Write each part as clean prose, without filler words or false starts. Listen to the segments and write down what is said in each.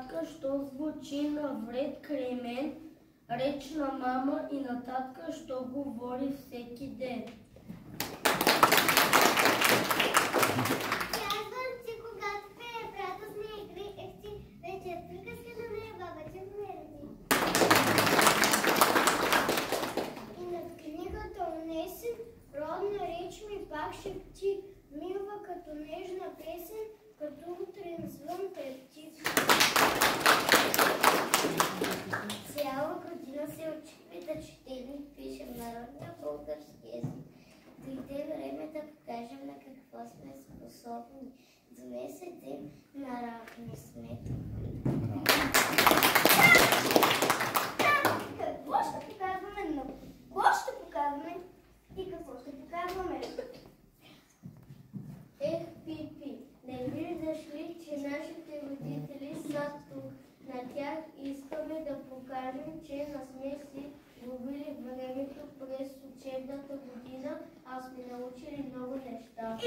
татка, що звучи навред край мен, реч на мама и на татка, що говори всеки ден. Казвам ти, когато пее брата с нея игри, ехти, вечер приказка на нея, баба ти умерени. И над книгата унесен, родна реч ми пак шепти, милва като нежна песен, като утрен звън трепти. Цяла година се учихме да четем и пишем народния български език. Дойде време да покажем на какво сме способни. Днес е ден на равни сметки. Какво ще показваме? Какво ще показваме? И какво ще показваме? Ех, Пипи, не виждаш ли, че нашите родители са тук? На тях искаме да покажем, че не сме си губили времето през учебната година, а сме научили много неща.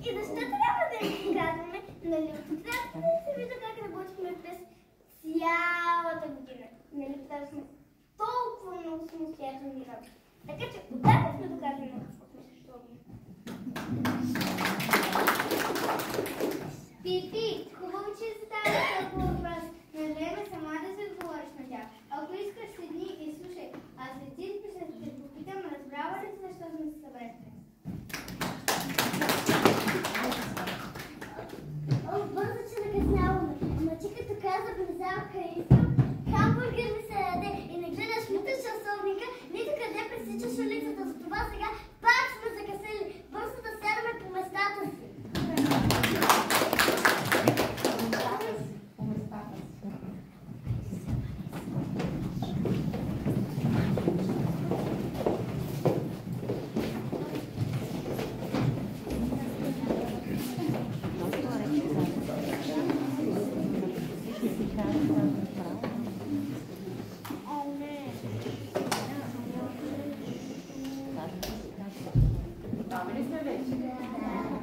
И защо трябва да им показваме? Нали трябва да се вижда как работихме през цялата година. Нали това сме толкова много самостоятелни работи. Така че отдавна сме доказали на какво сме способни. Пипи, хубаво, че задаваш толкова въпрос. Не време сама да се отговориш на тях. Ако искаш седни и слушай, а след ти ще те попитам, разбрава ли си защо сме се събрали? О, бързо, че закъсняваме. Ама ти като каза близавка искам, хамбургер ми се яде и не гледаш нито часовника, нито къде пресичаш улицата. Затова сега пак сме закъснели. Бързо да сядаме по местата си.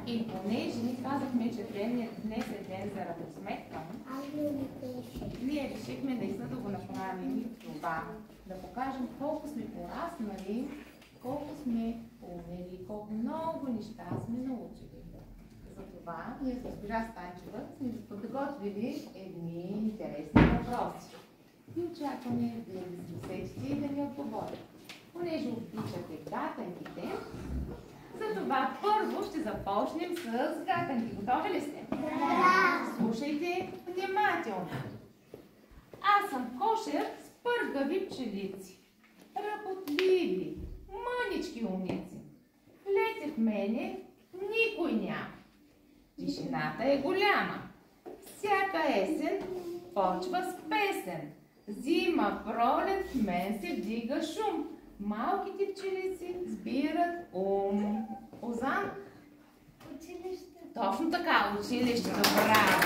И понеже ни казахме, че днес е ден за равносметка, ние решихме наистина да го направим това, да покажем колко сме пораснали, колко сме умели, колко много неща сме научили. Затова ние с госпожа Станчева сме подготвили едни интересни въпроси. И очакваме да ви се сетите и да ни отговорите. Понеже обичате гатанките, затова първо ще започнем с гатанки. Готови ли сте? Да! Слушайте внимателно. Аз съм кошер с пъргави пчелици. Работливи, мънички умници. Лете в мене никой няма. Тишината е голяма. Всяка есен почва с песен. Зима, пролет, в мен се вдига шум. Малките пчелици сбират ум. Озан? Училище. Точно така, училището. Браво!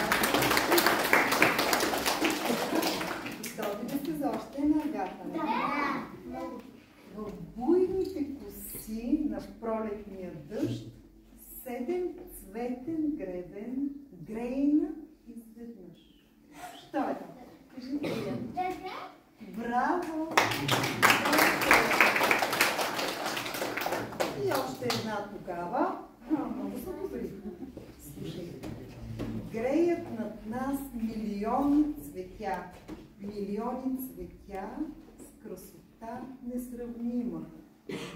Готови ли сте за още една гатане? Да! В буйните коси на пролетния дъжд 7 цветен гребен грейна изведнъж. Що е това? Кажете я. Така? Браво! И още една тогава. Много са добри. Слушайте. Греят над нас милиони цветя. Милиони цветя с красота несравнима.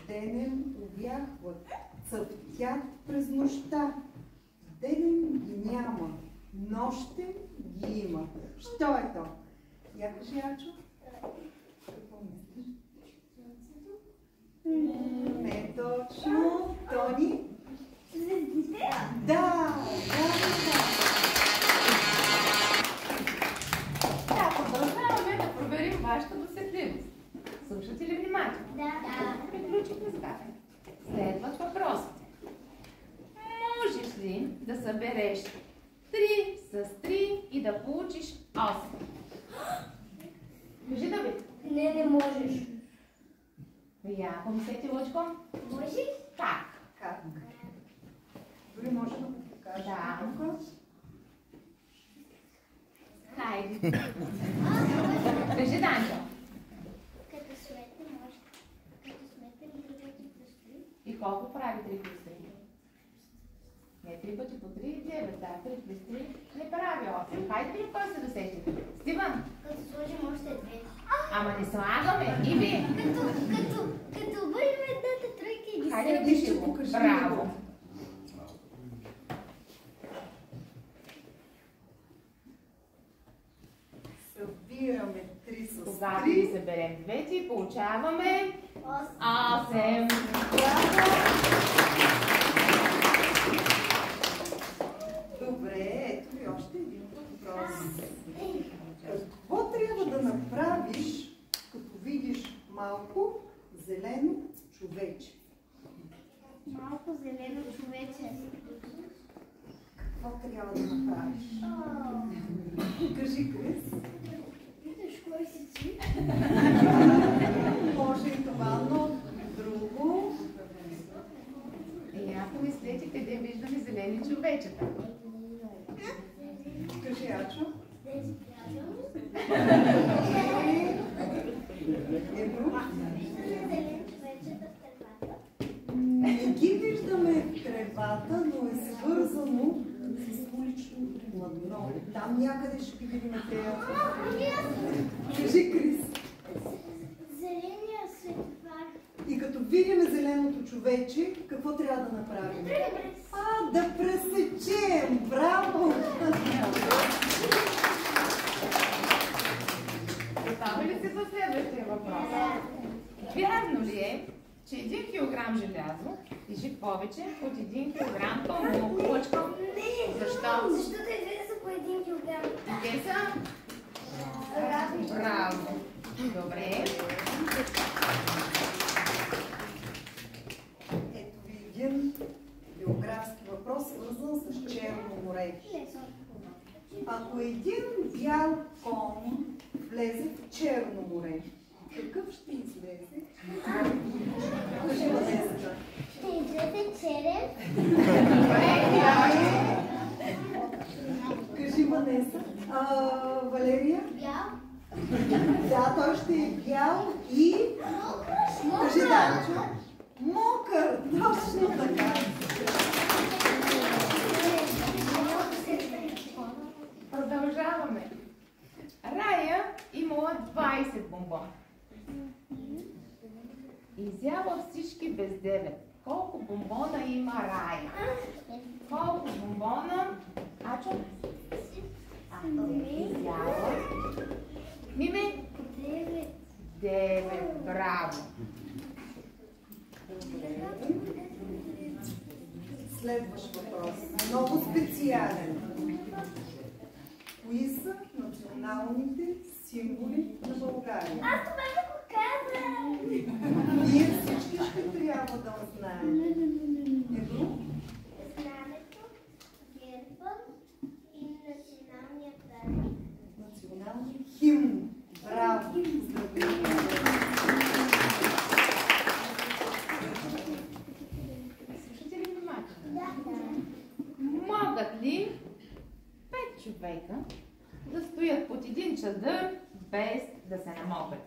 Денем увяхват, цъфтят през нощта. Денем ги няма, нощем ги има. Що е то? Я кажи, Ачо. Какво мислиш? Не точно. Тони? Звездите? Да! Да, продължаваме да проверим вашата досетливост. Слушате ли внимателно? Да. Приключихме с гатане. Следват въпросите. Можеш ли да събереш 3 с 3 и да получиш 8? Кажи, Давид. Не можеш. Я, помислете, Лъчко. Можеш? Как? Как? Дори може да го покажа. Да. Тук. Хайде. Кажи, Данчо. Като сметнем още. Като сметнем 3 пъти плюс 3. И колко прави 3 плюс 3? Не, 3 пъти по 3 е 9, да, 3 плюс 3 не прави 8. Хайде ли кой се досещате? Стивън? Като сложим още 2. Ама не слагаме. И вие? Като обърнем едната тройка и ги Хайде да Ти пиши ще го. покажи Браво. го. Събираме 3 с 3. Когато ги съберем двете и получаваме 8. Добре, ето ви още един въпрос. Какво трябва да направиш, като видиш малко зелено човече? Малко зелено човече. Какво трябва да направиш? Кажи, Крис. Виждаш кой си ти? Може и това, но друго. Ако мислете къде виждаме зелени човечета. Кажи, Ачо. Тези приятели. Ето. Зелени човечета в тревата. Не ги виждаме в тревата, но е свързано с уличното платно. Там някъде ще ги видим тези. Кажи, Крис. Зеления светофар. И като видим зеленото човече, какво трябва да направим? Да пресечем! Браво! Готови ли сте за следващия въпрос? Вярно ли е, че 1 килограм желязо тежи повече от 1 килограм памук? Лъчкам. Не! Защо? Защото и двете са по 1 килограм. Те са? Браво! Добре. Ето ви един географски въпрос, свързан с Черно море. Ако един бял кон влезе в Черно море, какъв ще излезе? Кажи, Ванеса. Ще излезе черен. Кажи, Ванеса. Валерия? Бял. Да, той ще е бял и... Кажи, Данчо. Мокър, точно така. Продължаваме. Рая имала 20 бомбона. Изяла всички без 9. Колко бомбона има Рая? Колко бомбона? Ачо? Изяла. Миме? 9. Браво. Следващ въпрос. Много специален. Кои са националните символи на България? Аз това да го казвам. Ние всички ще трябва да знаем. Ето, Знамето, герба и националния празник. националния химн. Браво! Слушате ли внимателно? Могат ли 5 човека да стоят под един чадър без да се намокат?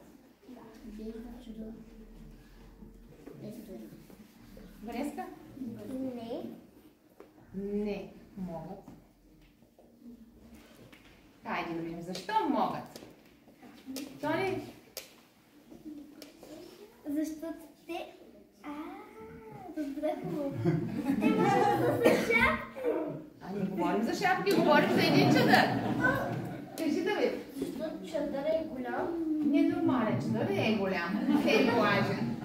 Вреска? Не. Не могат. Хайде да видим защо могат. Тони? Защото те... Добре хубаво. Те могат да са шапки. Не говорим за шапки, говорим за един чадър. Кажи, Давид. Защото чадър е голям. Не е нормален чадър, не е голям. Не е влажен.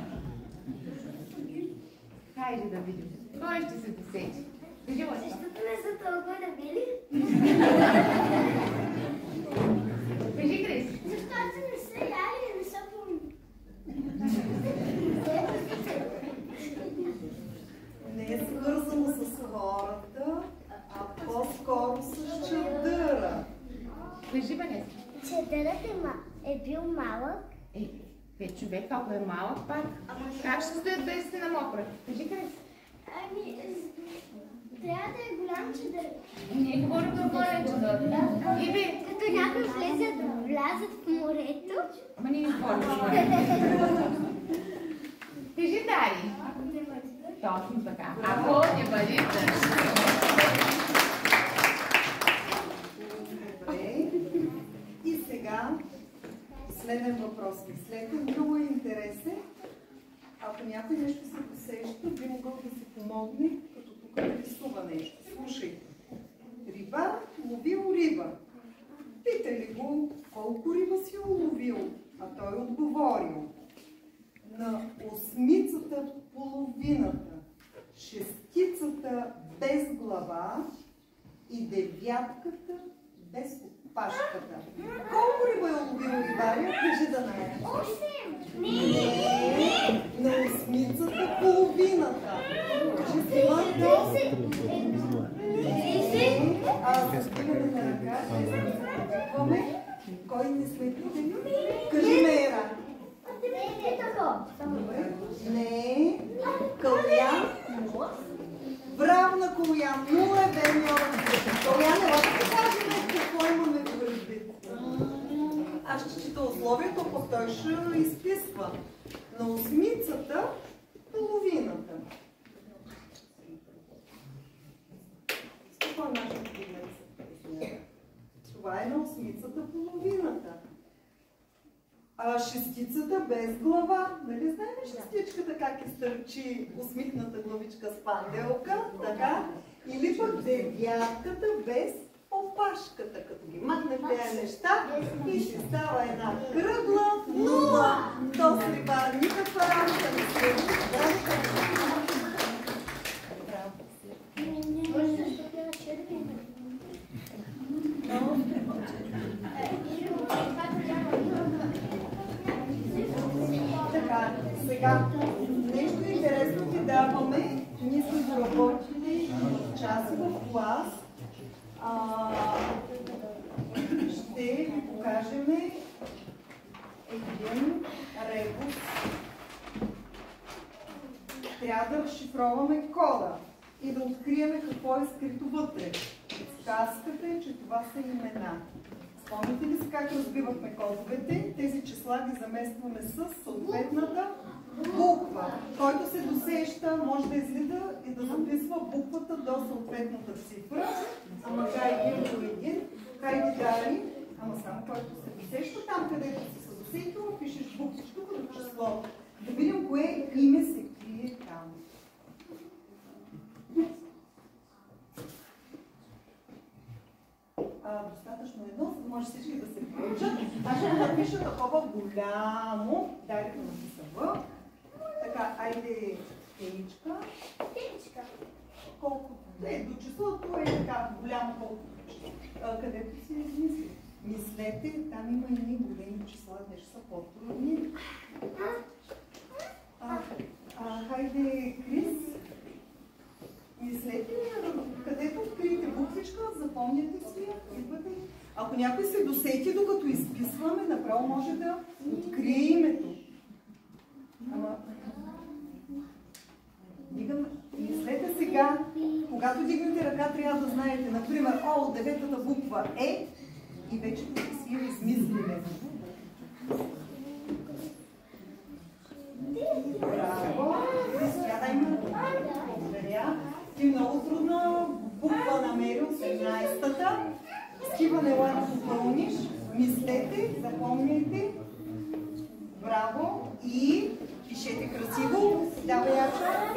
Хайде да видим. Кой ще се досети? Кажи, Лъчка. Защото не са толкова дебели. Кажи, Крис. Защото не са яли и не са помни. Не е свързано с хората, а по-скоро с чадъра. Кажи, Ванеска. Чадърът е бил малък. 5 човека, ако е малък пак, как ще стоят без да се намокрят? Кажи, Крис. Трябва да е голям чадър. Ние говорим за голям чадър. Иви! Като някой влязат в морето. Ама ние не говорим за морето. Кажи, Дари. Точно така. Ако не бъде дъжд. Добре. И сега следен въпрос. Мислете, много е интересен. Ако някой нещо се посеща, би могъл да си помогне, като тук рисува нещо. Слушайте. Рибар ловил риба. Питали го колко риба си уловил, а той отговорил. На осмицата половината, шестицата без глава и девятката без опашката. Колко риба е уловил рибаря? Кажи да не. 8! Не, на осмицата половината. Кажи си, Марко. 30! Аз стигаме на ръка. Опитваме. Кой не сме питали? Кажи Мера. Добре. Не. Калян. Браво на Калян. 0 е верниот. Калян, ела да кажем какво имаме предвид. Аз ще чета условието, пък той ще изписва. На осмицата половината. Това е нашата поглед. Това е на осмицата половината. А шестицата без глава. Нали знаем шестичката как изтърчи усмихната главичка с панделка? Така? Или пък девятката без опашката. Като ги махнем тези неща и ще става една кръгла нула. То с рибар никаква работа не се Може да се пее червено. Така, сега нещо интересно ви даваме. Ние сме заработили часи в клас. Ще ви покажем един ребус. Трябва да разшифроваме кода и да открием какво е скрито вътре. Сказката е, че това са имена. Спомните ли си как разбивахме кодовете? Тези числа ги заместваме с съответната буква. Който се досеща, може да излида и да записва буквата до съответната цифра. Ама един по един. Хайде Дари, ама само който се досеща, там където си се досетила, пишеш буквичка като число. Да видим кое име се крие там. Достатъчно едно, за да може всички да се включат. Аз ще напиша такова голямо. Дайте да напиша В. Така, айде теничка. Теничка. Колко? До числото е така голямо колко. Където си измисли. Мислете, там има едни големи числа, те ще са по-трудни. Хайде, Крис. Мислете ли, където откриете буквичка, запомняте си я, идвате. Ако някой се досети, докато изписваме, направо може да открие името. Ама... Мислете сега, когато дигнете ръка, трябва да знаете, например, от деветата буква Е и вече да си я измислили. Браво! Сядай ме. Благодаря. Ти много трудна буква намери от 17-та. Скиване лайк попълниш. Мислете, запомняйте. Браво! И пишете красиво. Давай Яча.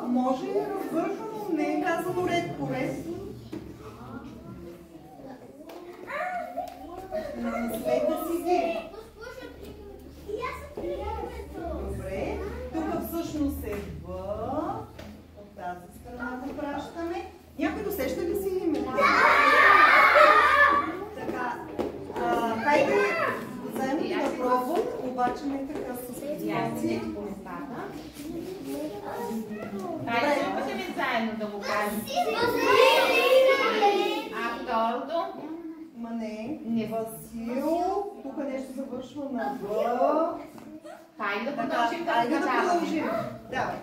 Може развършено, не е казано ред по ред. Намислете си ги. Добре. Тук всъщност е В. От тази страна го пращаме. Някой досеща ли си името? Така. Хайде, заедно да пробвам, обаче не така с ситуации. Хайде, опитаме заедно да го кажем. А второто? Ма не. Васил. Тук нещо завършва на В. Хайде да продължим Айде да даваме. продължим. Давай.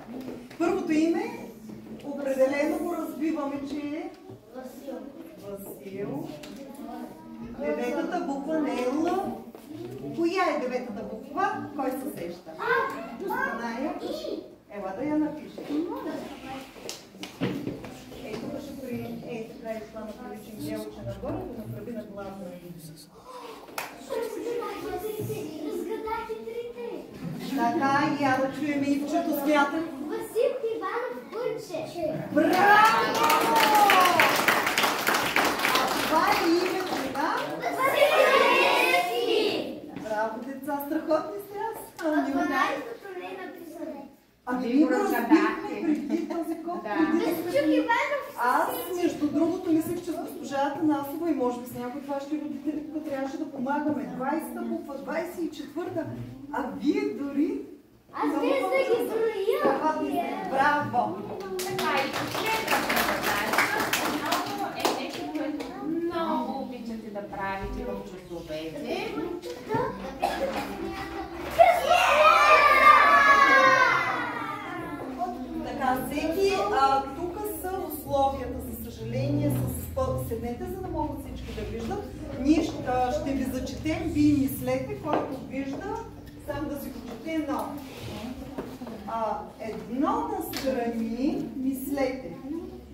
Първото име, определено го разбиваме, че е Васил. Васил. Деветата буква не е Л. Коя е деветата буква? Кой се сеща? Ная? Ела да я напише. Ей, тук ще при... Ей, така е това на приличен делче нагоре, да направи на главна. Разгадах и трите. Така, я да чуем Ивчето смята. Васил Иванов Курче. Браво! А това е името, да? Браво, деца, страхотни сте аз. Дванайстото не е написано. Ами ние го разбихме преди този код. Васил Иванов. Аз, между другото, мислех, че с госпожа Атанасова и може би с някой от вашите родители трябваше да помагаме. 20-та буква, 24-та, а вие дори... Аз без да ги броя. Браво! Така и последната задача е нещо, което много обичате да правите в часовете. Така, всеки, тук са условията, за съжаление, седнете, за да могат всички да виждат. Ние ще ви зачетем, вие мислете, който вижда, сам да си го чете едно. Едно настрани, мислете,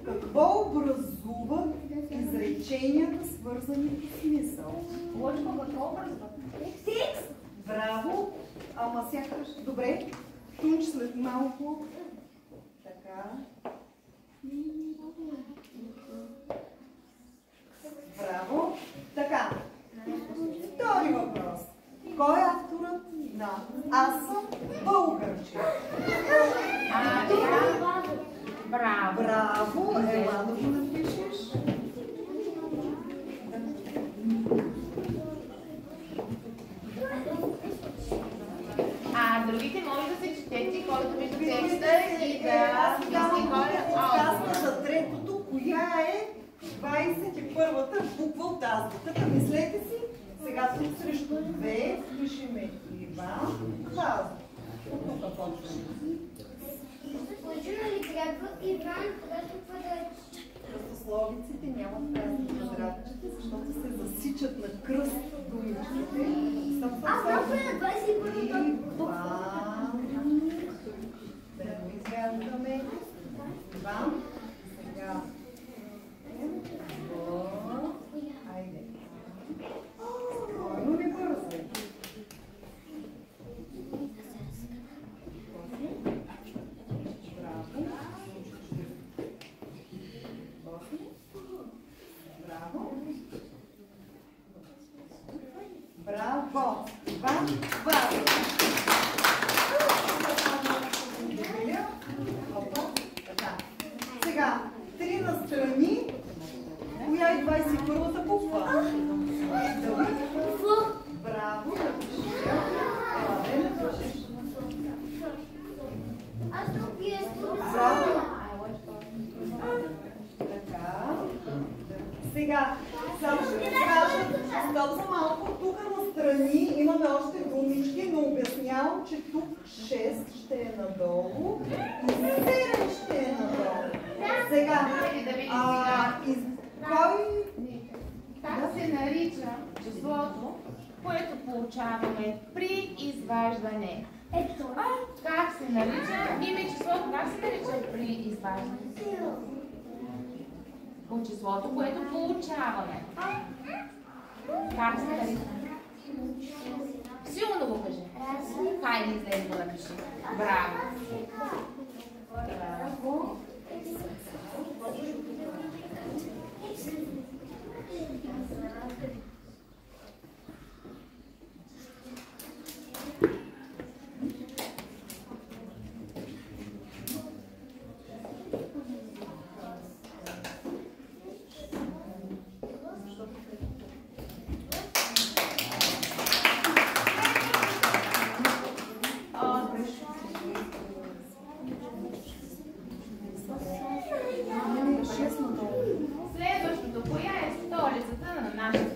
какво образуват изреченията, свързани с смисъл? Лъчко, какво образуват? Текст. Браво! Ама сякаш, добре, Тунч след малко. Така. Браво! Така. Втори въпрос. Кой е авторът на Аз съм българче? Браво! Браво! Ела да го напишеш. Другите може да се четете, който вижда текста и да мисли хора. Казва за третото, коя е 21-та буква от азбуката. Мислете си, сега тук срещу 2 пишеме Иван Хазов. От тук почваме. Почина ли трябва Иван, когато квадрат? Кръстословиците нямат празни квадратчета, защото се засичат на кръст думичките. Колко е на 21-та буква? Да го изглеждаме. Иван. Сега. Айде. Спокойно, не бързай. Браво! Иван Вазов! Сега, 3 настрани. Коя е 21-та буква? Браво! Аз тук е Браво! Така. Сега, само ще ви кажа, стоп за малко, тук настрани имаме още думички, но обяснявам, че тук 6 ще е надолу и 7 ще е надолу. Сега, кой... Как се нарича числото, което получаваме при изваждане? Ето. Как се нарича име числото? Как се нарича при изваждане? По числото, което получаваме. Как се нарича? Силно го кажи. Хайде, излез го напиши. Браво! Браво! Следващото, коя е столицата на нашата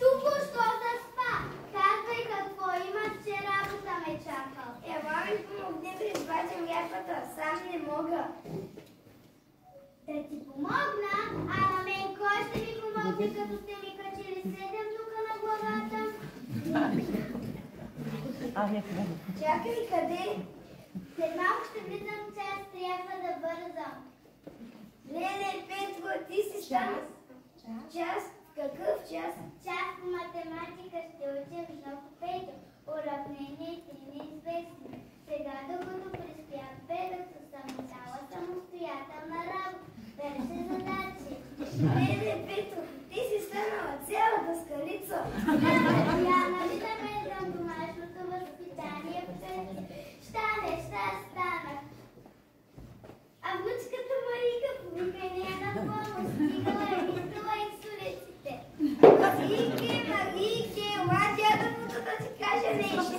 Току-що заспа. Казвай какво имаш, че работа ме чакал. Ела ми помогни да извадим ляпата, сам не мога. Да ти помогна, а на мен кой ще ми помогне, като сте ми качили 7 тука на главата? Чакай, къде? След малко ще влизам в час, трябва да бързам. Леле, Петко, ти си стана? Час? Какъв час? Час по математика ще учим много, Петко. Уравненията неизвестни. Сега, докато преспят бебето, съм дала самостоятелна работа. Беше задачи. Леле, Петко, ти си станала цялата скалица. Я нали да гледам домашното възпитание, Петко? Ща станах. А внучката Марика повика нея на помощ. Стигала е мислила и с улиците. Марике, ела дядовото да ти каже нещо.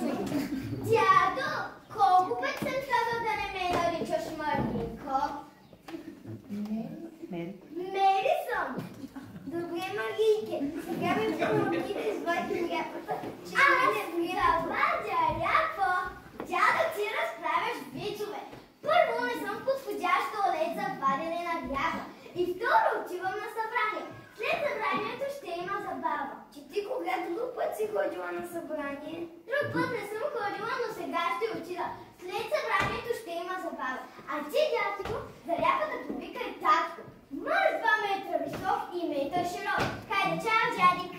Дядо, колко път съм казал да не ме наричаш Маринко? Мери съм. Добре, Марийке, сега ми помогни да извадим ляпата, че Аз не не вадя ляпа. Дядо, ти разправяш вицове. Първо, не съм подходяща олет за вадене на ляпа. И второ, отивам на събрание. След събранието ще има забава. Че ти кога друг път си ходила на събрание? Друг път не съм ходила, но сега ще отида. След събранието ще има забава. А ти, дядо, за ляпата повикай татко. Мъж 2 метра висок и метър широк. Хайде, чао, дядик!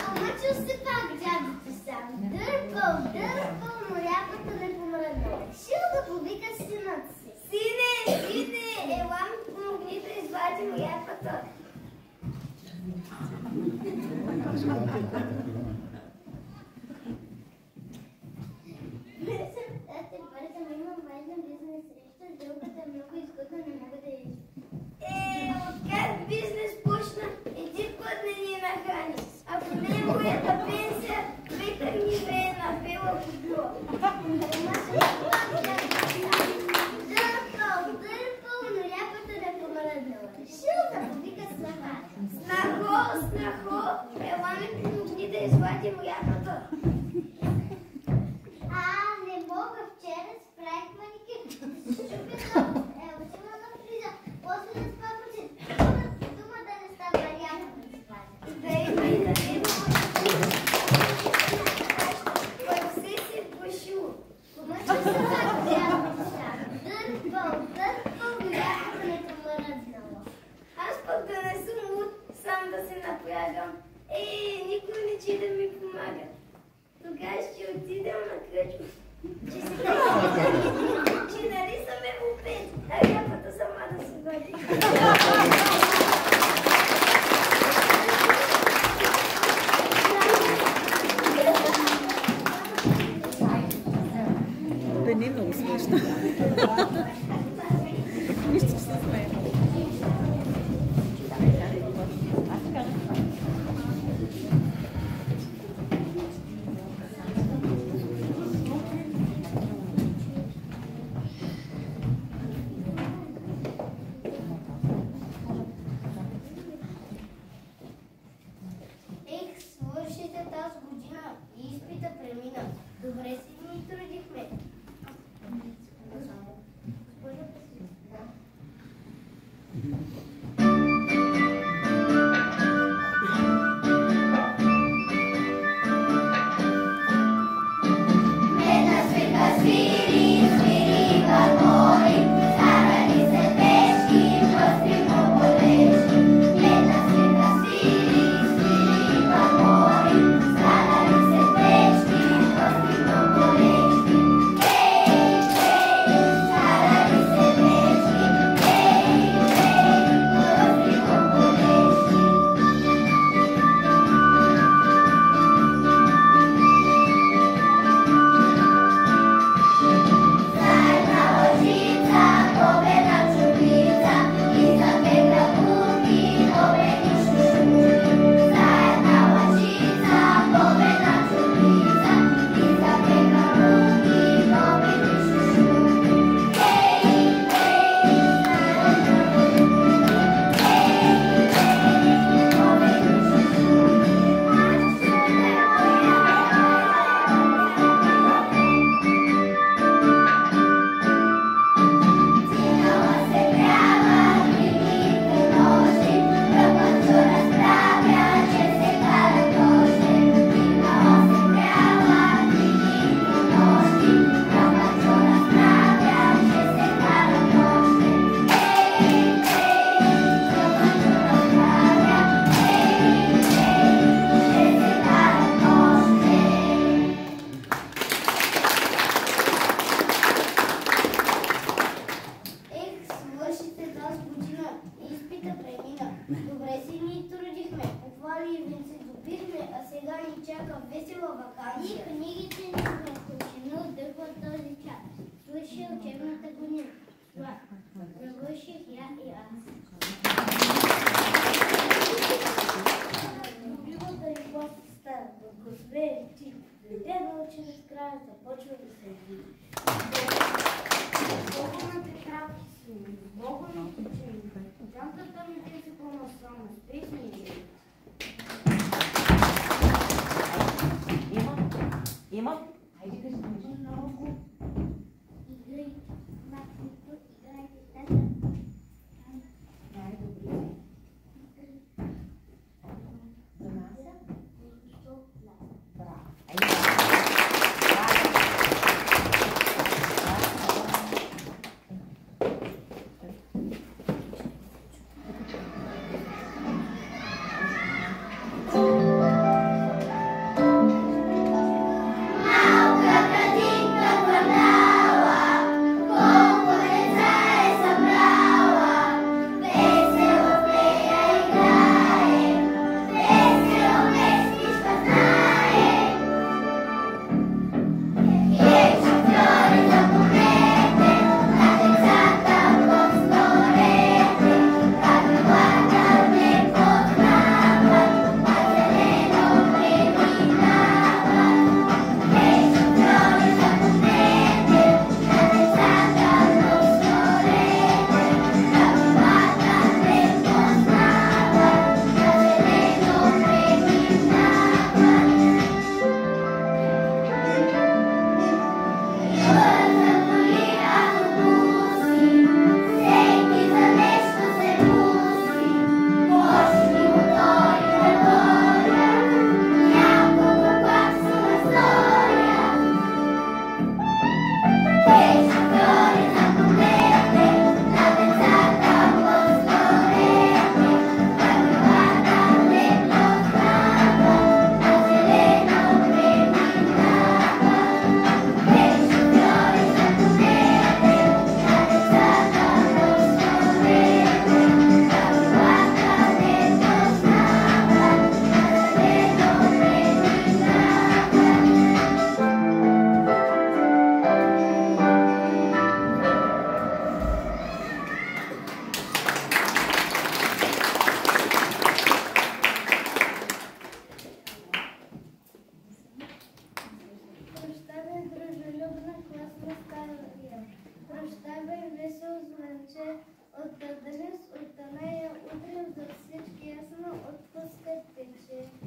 Ама чу се пак, дядо ти сам. Дърпал, но ляпата не помръдна. Решил да повика синът си. Сине, ела ми помогни да извадим ляпата. Бързам, имам важна бизнес среща, сделката е много изгодна, не мога да я Как бизнес почна? Един път не ни нахрани. Ако не е моята пенсия, Петър ни ме е напила по било. Дърпал, но ляпата не помръднала. Решил да повика снаха. Снахо, ела ми помогни да извадим ляпата. Не мога, вчера справих маникюр. Отивам на фриза, после да спа почет. Дума да не става ляпа да спада. Пък се си пушил. Помъча се пак дядо неща. Дърпал, но ляпата не помръднала. Аз пък да не съм луд, сам да се напрягам. Никой не че да ми помага. Тогава ще отидем на кръчма. Че нали съм европеец, а ляпата сама да се вади. Да не е много смешно. Нищо, че се смея. Свършите тази година и изпита премина. Добре си ни трудихме. чака весела вакансия. Книгите ни вълкочина отдъхват този час. Свърши учебната година. Завърших я и аз. Любимата любов стара, благословение ти. Дойде научи с края, започва да се види. Бога на тетрадки си, Бога на ученика. Джантата ми те се промъсваме с песни и жени. Има? Хайде кажи много. Играйте, махнето, играйте, тата. Най-добре. За нас? Браво.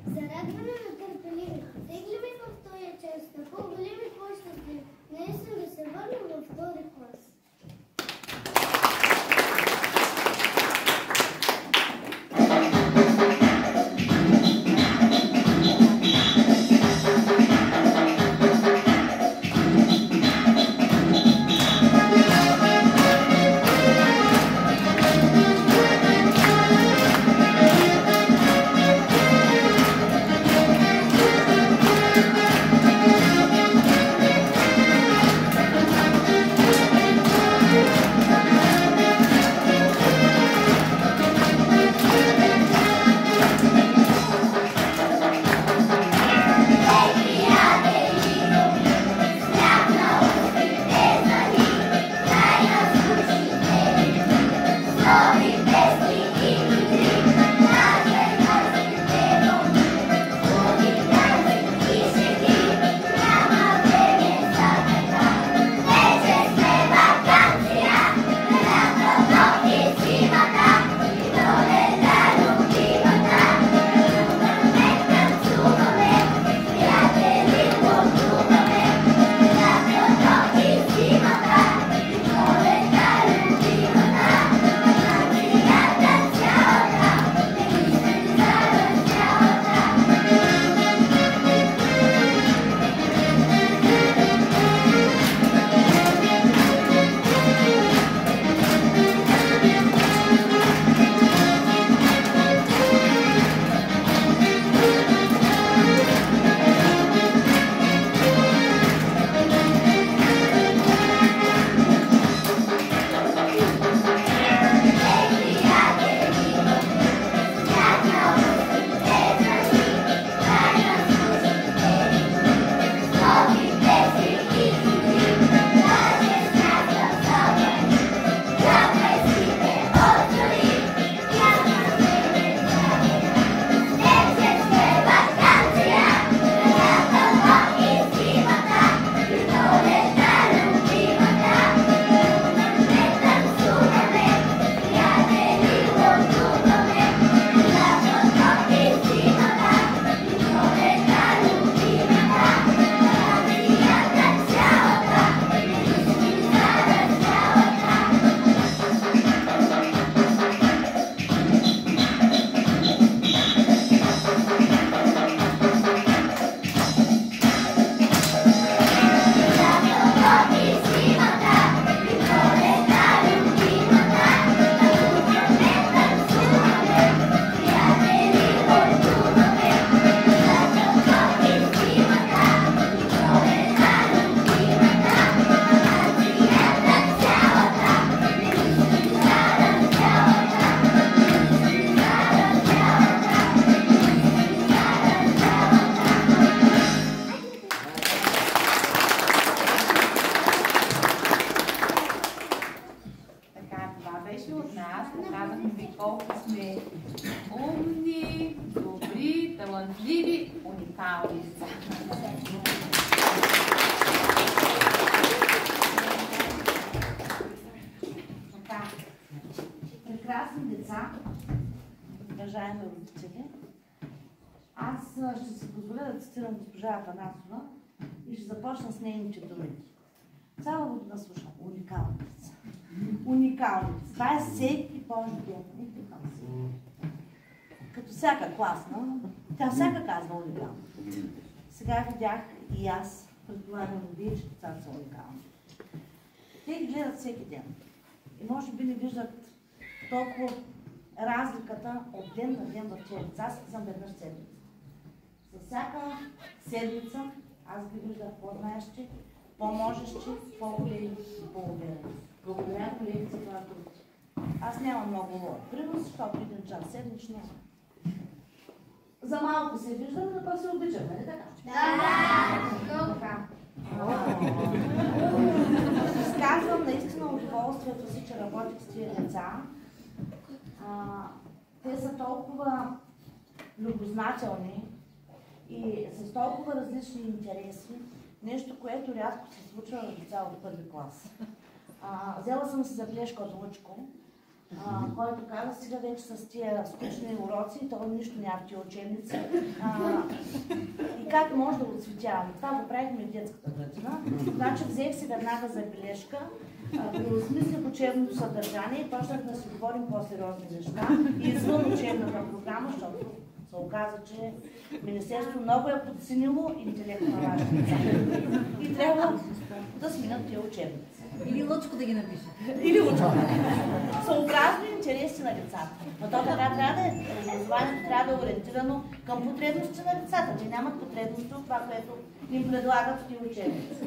Зарадване на търпеливи, теглими във втория час, на по-големи площадки, наистина да се върнем във втори клас. малки деца. Така, прекрасни деца, уважаеми родители. Аз ще си позволя да цитирам госпожа Атанасова и ще започна с нейните думи. Цяла година слушам. Уникални деца. Уникални деца. Това е всеки Божи ден. Като всяка класна, тя всяка казва уникална. Сега видях и аз, предполагам, вие, че децата са уникални. Те ги гледат всеки ден. И може би не виждат толкова разликата от ден на ден в тези деца. Аз съм веднъж седмица. За всяка седмица аз ги виждах по-знаещи, по-можещи, по-големи и по-уверени. Благодаря, колеги, за това труд. Аз нямам много принос, защото един час седмично. За малко се виждам, но пък се обичам, нали така? Да! Изказвам наистина удоволствието си, че работих с тия деца. Те са толкова любознателни и с толкова различни интереси. Нещо, което рядко се случва на деца от първи клас. Взела съм си забележка от Лъчко, който каза, сега вече с тия скучни уроци, то нищо няма в тия учебници. И как може да отцветяваме? Това го правихме в детската градина. Значи взех си веднага забележка, осмислих учебното съдържание и почнах да си говорим по-сериозни неща и извън учебната програма, защото се оказа, че Министерството много е подценило интелекта на нашите деца. И трябва да сменят тия учебници. Или Лъчко да ги напише. Или Лъчко. Съобразно интереси на децата. Но то така трябва да е. Образованието трябва да е ориентирано към потребностите на децата. Те нямат потребности от това, което им предлагат в тия учебници.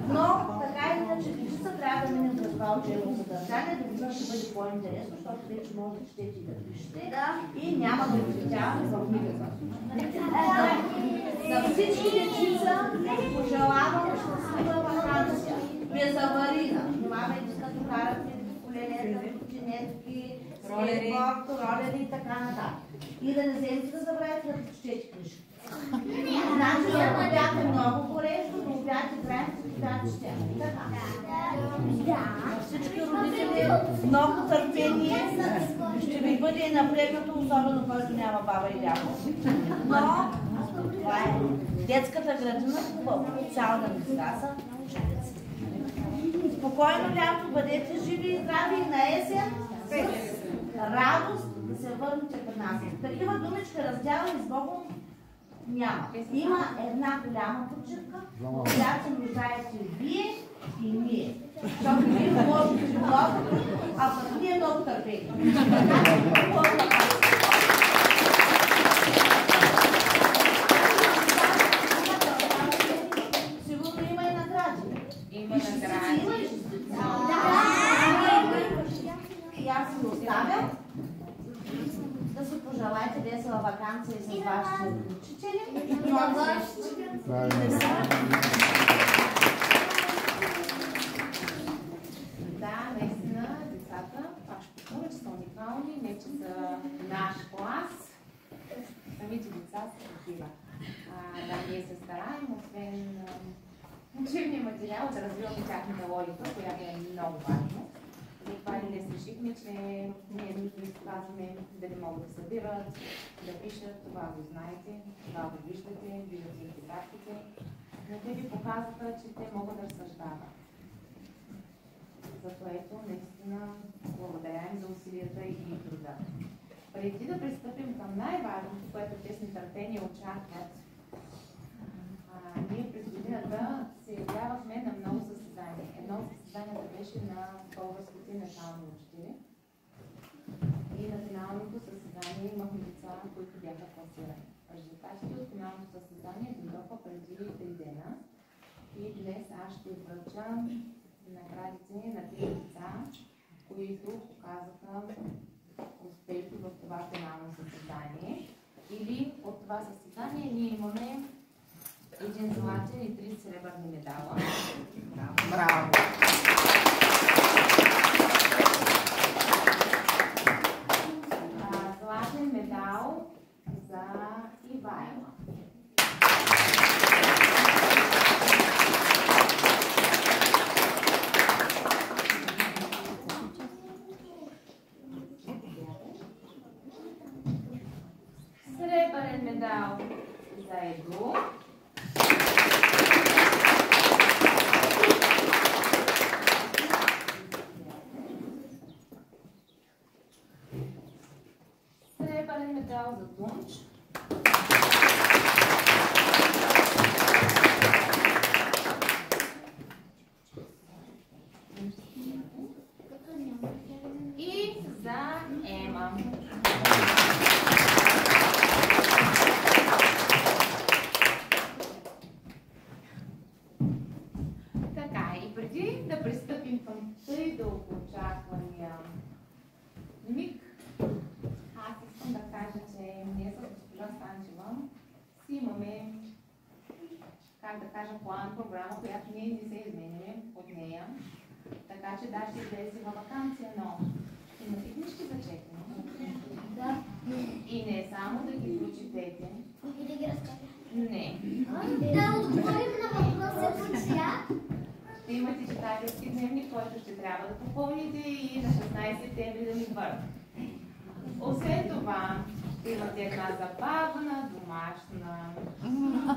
Но така или иначе децата трябва да минем през това учебно съдържание, да година ще бъде по-интересно, защото вече може да четете и да пишете. И няма да отцветяваме в книгата. За всички дечица пожелавам щастлива ваканция. Безаварийна. Внимавайте като карате колелета, котинетки, ролери и така нататък. И да не вземете да забравяте да прочетете книжки. Значи, ако бяхте много горещо, да обяте играем с това четем. Така. Всички родители много търпение ще ви бъде напрегнато, особено който няма баба и дядо. Но това е детската градина, цялата децата. Спокойно лято, бъдете живи и здрави и на есен с радост да се върнете при нас. Такива думички раздяла и с Богом няма. Има една голяма почивка, която се нуждаете вие и ние. Защото вие можете много, а пък вие много търпете. Сигурно има и награди. Има награди. И аз ви оставям да си пожелаете весела ваканция и с вашите учители. Да, наистина, децата, пак ще повторя, че са уникални, не че са наш клас. Самите деца са такива. Да, ние се стараем, освен учебния материал, да развиваме тяхната логика, която е много важна. Затова и днес решихме, че ние нужно изказваме да не могат да събират, да пишат, това го знаете, това го виждате, виждате и практиките. Но те ви показаха, че те могат да разсъждават. За което наистина благодаря им за усилията и труда. Преди да пристъпим към най-важното, което те с нетърпение очакват, ние през годината се явявахме на много състезания. Едно от състезанията беше на българските начални учители. И на финалното състезание имахме деца, които бяха класирани. Резултатите от финалното състезание дойдоха преди 3 дена. И днес аз ще връчам наградите на тези деца, които показаха успехи в това финално състезание. Или от това състезание ние имаме 1 златен и 3 сребърни медала. Браво! Златен медал за Ивайла. И преди да пристъпим към тъй дългоочаквания миг, аз искам да кажа, че ние с госпожа Станчева си имаме, как да кажа, план, програма, която ние не се изменяме от нея. Така че да, ще излезе във ваканция, но имате книжки за четене. Да. И не само да ги прочетете. И да ги разкажа. Не. Да отговорим на въпроса по свят. Ще имате читателски дневник, който ще трябва да попълните и на 16 септември да ми върнете. Освен това, ще имате една забавна, домашна,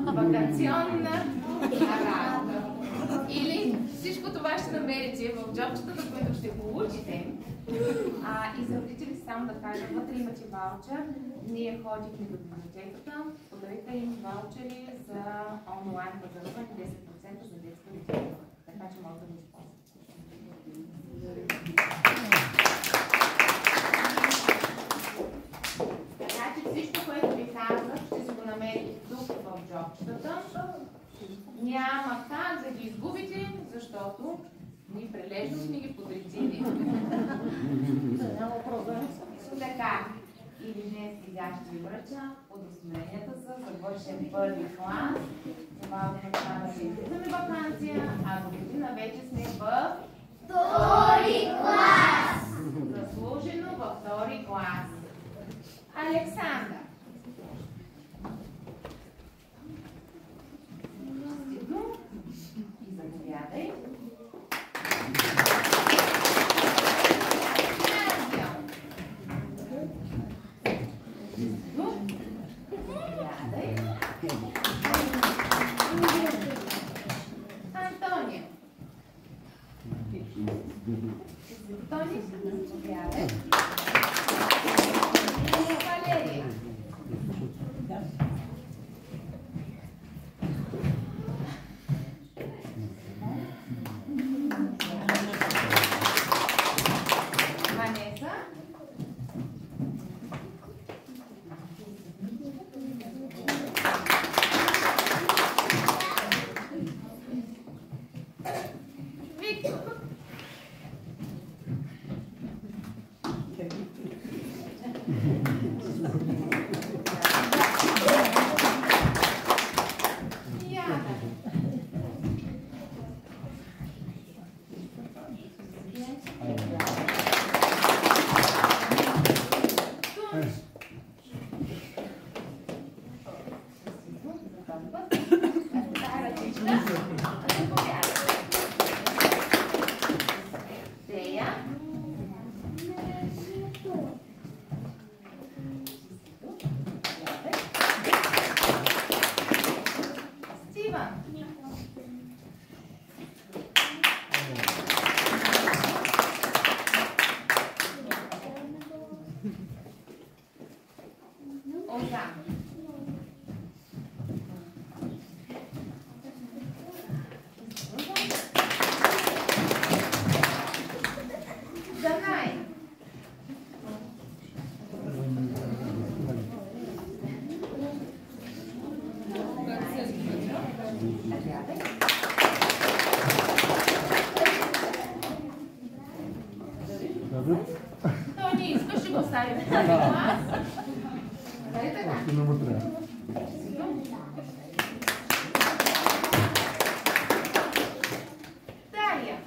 ваканционна работа. Или всичко това ще намерите в джобчетата, които ще получите. И за родители само да кажа, вътре имате ваучер. Ние ходихме до библиотеката, подариха им ваучери за онлайн пазаруване 10% за детска литература. Така че може да го използвате. Така че всичко, което ви казах, ще си го намерите тук в джобчетата. Няма как да ги изгубите, защото ние прилежно сме ги подредили. Така, или днес сега ще ви връча удостоверенията за завършен първи клас. Това означава, че излизаме ваканция, а до година вече сме в Втори клас! заслужено във втори клас. Александър. Стигно и заповядай. Антония. Антония, заповядай. Валерия. Ванеса. Виктор. Яна. То не искаш, ще го оставим в този клас. Нали така? Дария.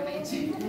вече.